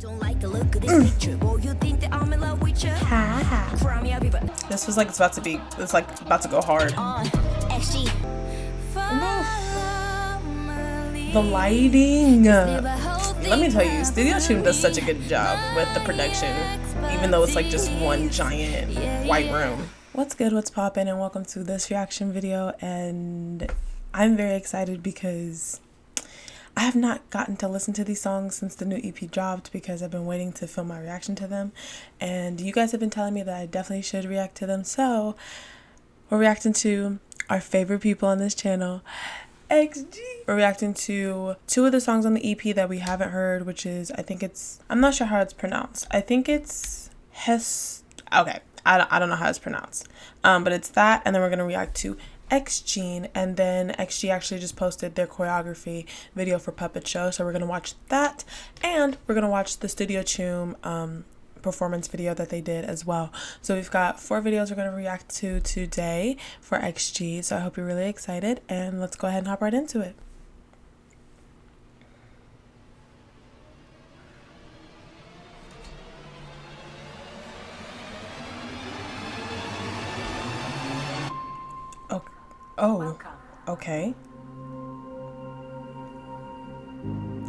Don't like the look of this picture. Boy, you think that I'm in love with you? This was like it's about to go hard. The lighting. Let me tell you, Studio Choom does such a good job with the production, even though it's like just one giant white room. What's good, what's poppin', and welcome to this reaction video. And I'm very excited because I have not gotten to listen to these songs since the new EP dropped because I've been waiting to film my reaction to them, and you guys have been telling me that I definitely should react to them, so we're reacting to our favorite people on this channel, XGene. We're reacting to two of the songs on the EP that we haven't heard, which is, I'm not sure how it's pronounced. I think it's okay, I don't know how it's pronounced, but it's that, and then we're gonna react to XGene, and then XG actually just posted their choreography video for Puppet Show, so we're gonna watch that, and we're gonna watch the Studio Choom performance video that they did as well. So we've got 4 videos we're gonna react to today for XG, so I hope you're really excited, and let's go ahead and hop right into it. Oh, okay.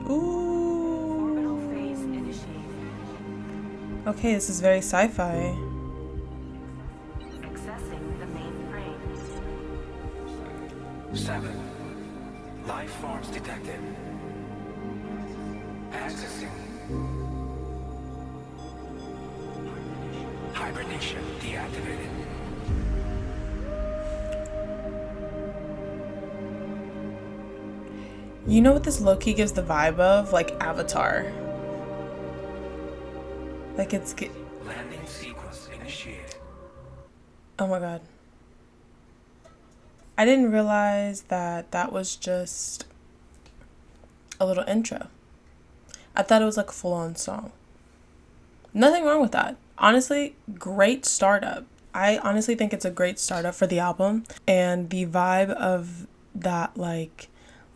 Ooh. Okay, this is very sci-fi. Accessing the main frame. 7. Life forms detected. Accessing. Hibernation deactivated. You know what this low-key gives the vibe of? Like Avatar. Like it's Landing sequence initiated. Oh my god. I didn't realize that that was just a little intro. I thought it was like a full-on song. Nothing wrong with that. Honestly, great startup. I honestly think it's a great startup for the album, and the vibe of that like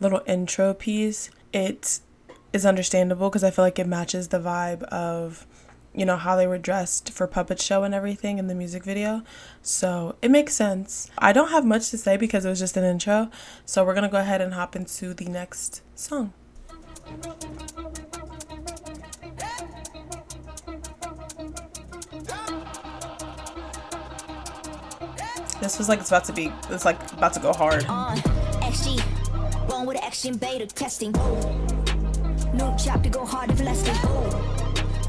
little intro piece, it is understandable because I feel like it matches the vibe of, you know, how they were dressed for Puppet Show and everything in the music video, so it makes sense. I don't have much to say because it was just an intro, so we're gonna go ahead and hop into the next song. This was like it's about to go hard. Born with action beta testing. New chapter go hard if lasting.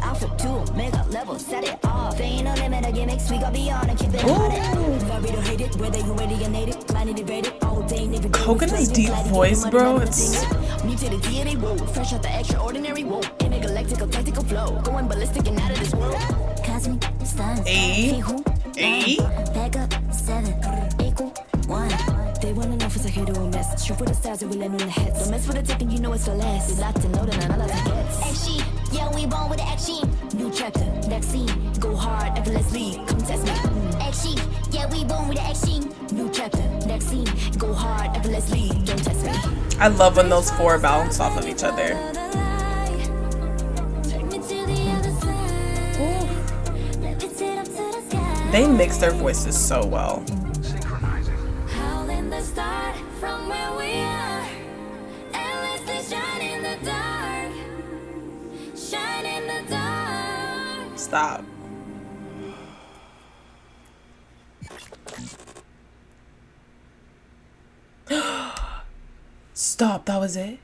Alpha 2 mega level set it off. They ain't no limit to gimmicks. We got beyond and keep it on it. Very to hate it, whether you ready or native. Planet invaded all day. Never Coconut's deep voice, bro. It's mutated DNA. Whoa, fresh out the extraordinary. Whoa, intergalactical tactical flow. Going ballistic and out of this world. Cosmic stars. Back up 7 equal 1. They wanna know if it's a hit or a mess. Shoot for the stars and we land on the heads. Don't mess with the taking, you know it's the last. We locked and loaded and all that gets. XG, yeah, we born with the XGene. New chapter, next scene. Go hard, effortlessly, come test me. XG, yeah, we born with the XGene. New chapter, next scene. Go hard, effortlessly, don't test me. I love when those 4 bounce off of each other. They mix their voices so well. Stop. Stop, that was it?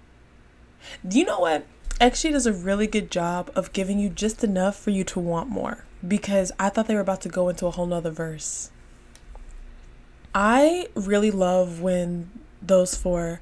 You know what? XG does a really good job of giving you just enough for you to want more, because I thought they were about to go into a whole nother verse. I really love when those 4,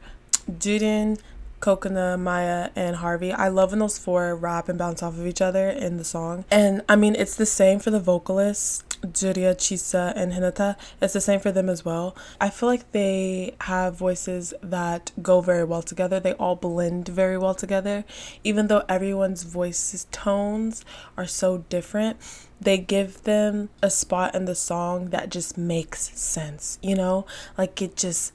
Juden, Coconut, Maya, and Harvey, I love when those 4 rap and bounce off of each other in the song. And I mean, it's the same for the vocalists, Juria, Chisa, and Hinata. It's the same for them as well. I feel like they have voices that go very well together. They all blend very well together. Even though everyone's voices tones are so different, they give them a spot in the song that just makes sense, you know? Like, it just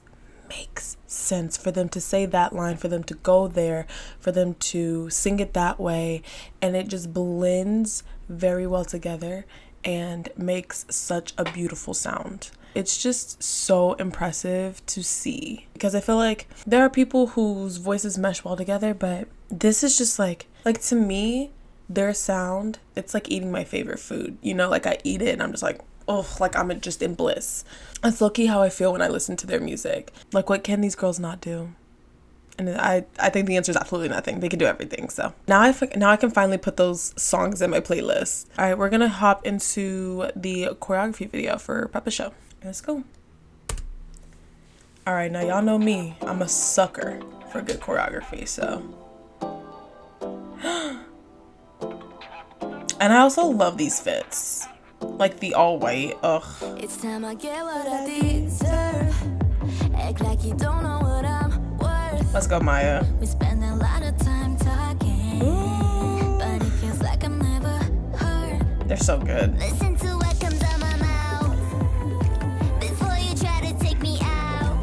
makes sense for them to say that line, for them to go there, for them to sing it that way, and it just blends very well together and makes such a beautiful sound. It's just so impressive to see, because I feel like there are people whose voices mesh well together, but this is just like to me, their sound, it's like eating my favorite food, you know, like I eat it and I'm just like, oh, like I'm just in bliss. That's low-key how I feel when I listen to their music. Like, what can these girls not do? And I think the answer is absolutely nothing. They can do everything. So now I can finally put those songs in my playlist. All right, we're gonna hop into the choreography video for Peppa Show. Let's go. All right, now y'all know me. I'm a sucker for good choreography, so. And I also love these fits. Like the all white, ugh. It's time I get what I deserve. Act like you don't know what I'm worth. Let's go, Maya. We spend a lot of time talking. Ooh. But it feels like I'm never heard. They're so good. Listen to what comes out my mouth before you try to take me out.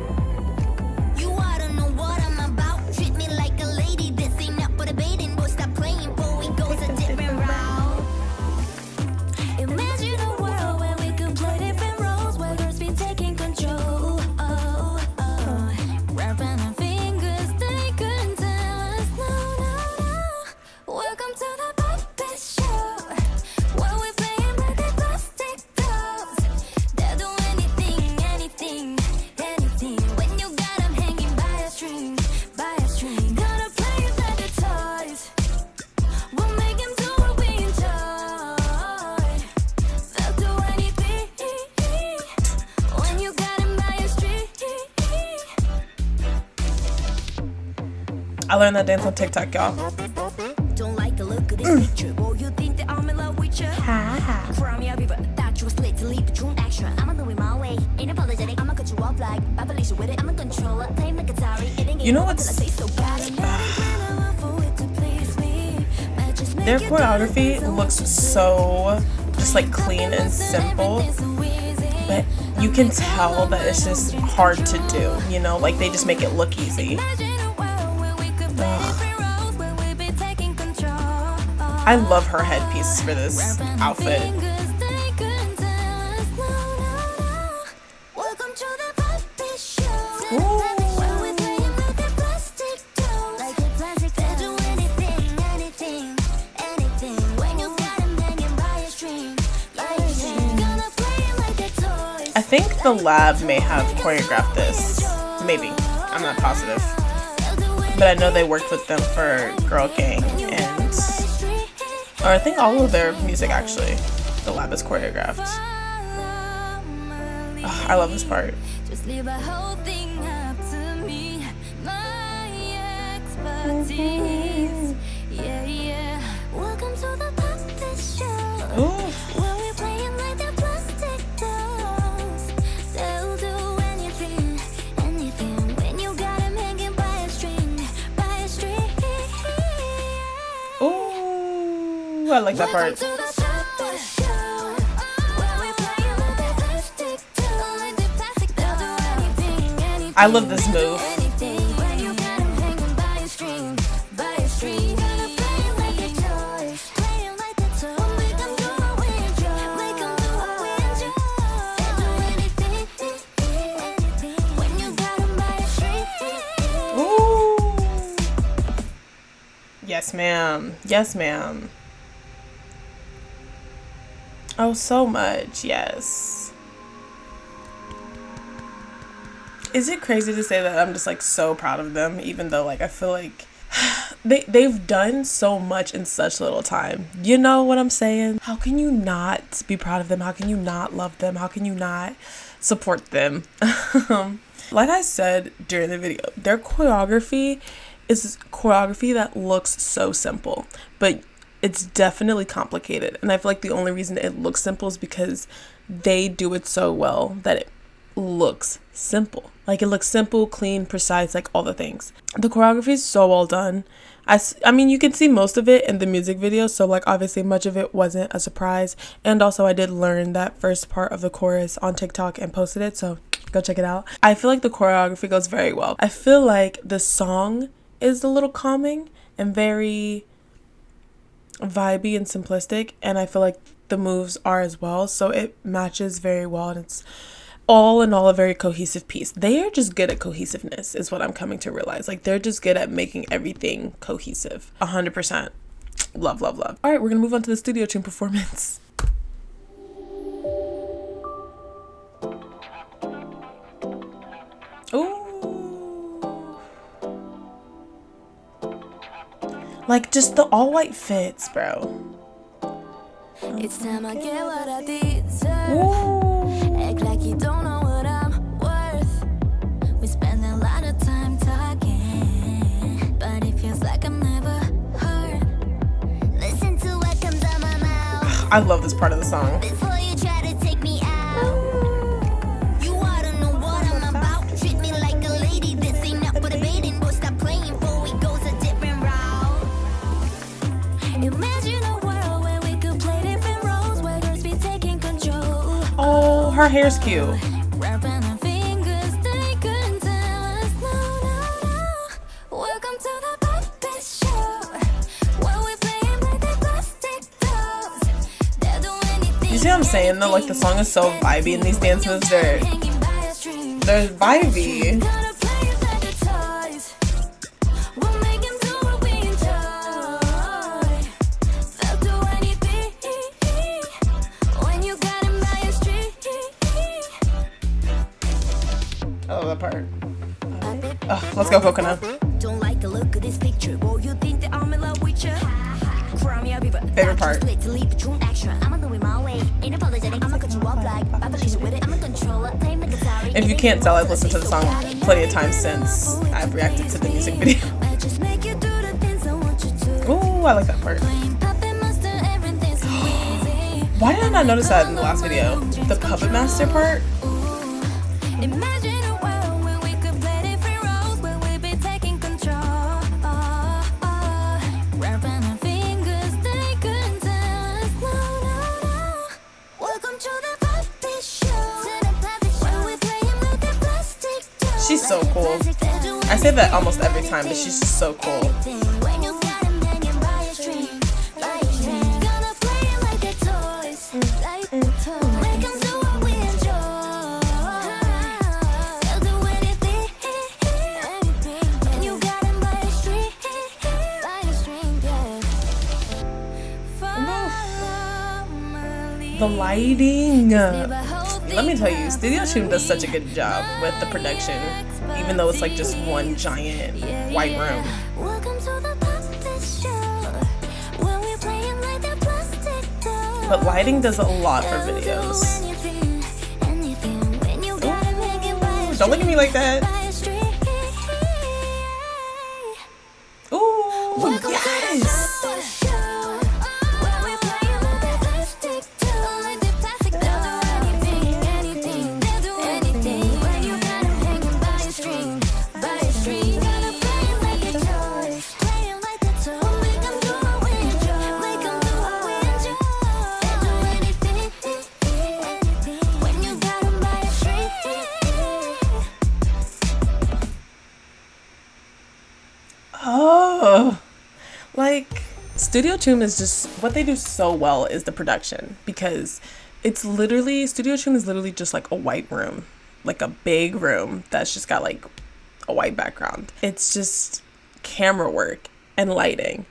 You ought to know what I'm about. Treat me like a lady. This ain't up for debating. Boy, stop playing before we go a different route. Imagine a world where we could play different roles, where girls be taking control. Wrapping our fingers, they couldn't tell us no, no, no. Welcome to the puppet show, where we playing with the plastic dolls. They'll do anything, anything, anything. When you got them hanging by a string, by a string. Gonna play like the toys. We'll make them do what we enjoy. They'll do anything when you got them by a string. I learned that dance on TikTok, y'all. Don't like the look of this picture. Well, you think that I'm in love with you? From your river, thought you was late to leave the true action. I'ma do it my way. Ain't apologetic. I'ma cut you off like Babylicious with it. I'm a controller. Play my guitar. You know what's their choreography looks so just like clean and simple, but you can tell that it's just hard to do, you know, like they just make it look easy. I love her headpiece for this outfit. I think the lab may have choreographed this. Maybe. I'm not positive. But I know they worked with them for Girl Gang and... or I think all of their music, actually. The lab is choreographed. Oh, I love this part. Just leave the whole thing up to me. My expertise. Yeah, yeah. Welcome to the puppet show. Ooh. Where we playing like the plastic dolls. They'll do anything, anything. When you got them hanging by a string, by a string. Ooh, I like that part. Welcome to the puppet show. Where we playing like the plastic dolls. They'll do anything, anything. I love this move. Anything. When you got them hanging by a string, by a string. Gonna play like a toy, playing like a toy. Make 'em do what we enjoy, make 'em do what we enjoy. They'll do anything, anything. When you got 'em by a string. Ooh. Yes, ma'am. Yes, ma'am. Oh, so much. Yes. Is it crazy to say that I'm just like so proud of them, even though like I feel like they've done so much in such little time? You know what I'm saying? How can you not be proud of them? How can you not love them? How can you not support them? Like I said during the video, their choreography is choreography that looks so simple, but it's definitely complicated. And I feel like the only reason it looks simple is because they do it so well that it looks simple. Like it looks simple, clean, precise, like all the things. The choreography is so well done. I mean, you can see most of it in the music video, so like obviously much of it wasn't a surprise. And also I did learn that first part of the chorus on TikTok and posted it, so Go check it out. I feel like the choreography goes very well. I feel like the song is a little calming and very vibey and simplistic, and I feel like the moves are as well, so it matches very well, and it's all in all a very cohesive piece. They are just good at cohesiveness is what I'm coming to realize. Like, they're just good at making everything cohesive. 100%. Love, love, love. All right, we're gonna move on to the studio tune performance. Ooh. Like, just the all white fits, bro. It's time I get what I deserve. Ooh. Act like you don't know what I'm worth. We spend a lot of time talking, but it feels like I'm never heard. Listen to what comes out my mouth I love this part of the song. before you try to take me out. You ought to know what I'm about. Treat me like a lady. This ain't up for debating. Boy, stop playing before we go a different route. Imagine a world where we could play different roles, where girls be taking control. Oh, her hair's cute. Wrapping our fingers, they couldn't tell us no, no, no. Welcome to the puppet show, where we playing like the plastic dolls. They'll do anything. You see what I'm saying though? Like, the song is so vibey and these dance moves are Hanging by a string. they're vibey. Gotta play it like the toys. We'll make 'em do what we enjoy. They'll do anything when you got 'em by a string. I love that part. Oh, let's go, Coconut. Don't like the look of this picture. Boy, you think that I'm in love with you? Cry me a river. Favorite part. To leave the Choom extra. I'ma do it my way. Ain't apologetic. I'ma cut you off like vibration with it. I'm a controller. Play like a guitar. If you can't tell, I've listened to the song plenty of times since I've reacted to the music video. Might just make you do the things I want you to. Ooh, I like that part. Playing Puppet Master, everything's so easy. Why did I not notice that in the last video? The Puppet Master part? Imagine a world where we could play different roles, where we be taking control. Wrapping our fingers, they couldn't tell us no, no, no. Welcome to the puppet show, where we playing with the plastic dolls. She's so cool. I say that almost every time, but she's just so cool. When you got 'em hanging by a string, gonna play it like the toys, like the toys. Make 'em do what we enjoy. They'll do anything when you got 'em by a string, yeah. Follow my lead. The lighting. Never hold Let me things tell you, up. Studio Choom does such a good job with the production, even though it's like just one giant white room. Welcome to the puppet show, where we playing like the plastic dolls. But lighting does a lot for videos. Don't look at me like that. Ooh, yes. Oh, like, Studio Choom is just, what they do so well is the production, because it's literally, Studio Choom is literally just like a white room, like a big room that's just got like a white background. It's just camera work and lighting,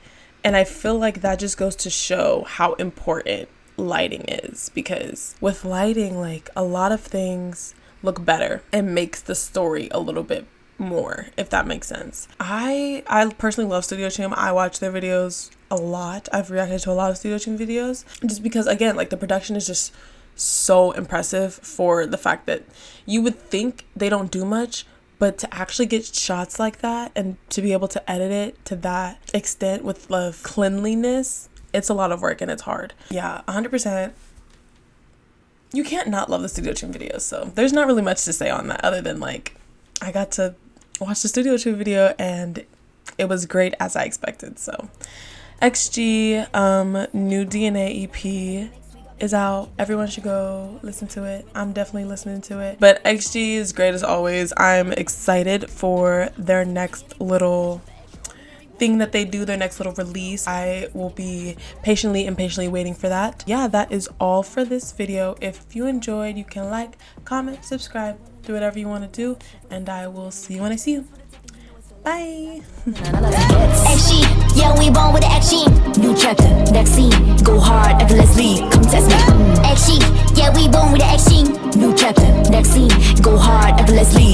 and I feel like that just goes to show how important lighting is, because with lighting, like, a lot of things look better and makes the story a little bit more, if that makes sense. I personally love Studio Choom. I watch their videos a lot. I've reacted to a lot of Studio Choom videos just because, again, like, the production is just so impressive for the fact that you would think they don't do much, but to actually get shots like that and to be able to edit it to that extent with the cleanliness, it's a lot of work and it's hard. Yeah, 100%. You can't not love the Studio Choom videos, so there's not really much to say on that other than, like, I got to watch the Studio Choom video and it was great as I expected. So XG, new DNA EP is out. Everyone should go listen to it. I'm definitely listening to it. But XG is great as always. I'm excited for their next little thing that they do, their next little release. I will be patiently waiting for that. Yeah, that is all for this video. If you enjoyed, you can like, comment, subscribe, do whatever you want to do, and I will see you when I see you. Bye. XGene, yeah, we born with the XGene. New chapter, next scene. Go hard, effortlessly, come test me. XGene, yeah, we born with the XGene. New chapter, next scene. Go hard, effortlessly.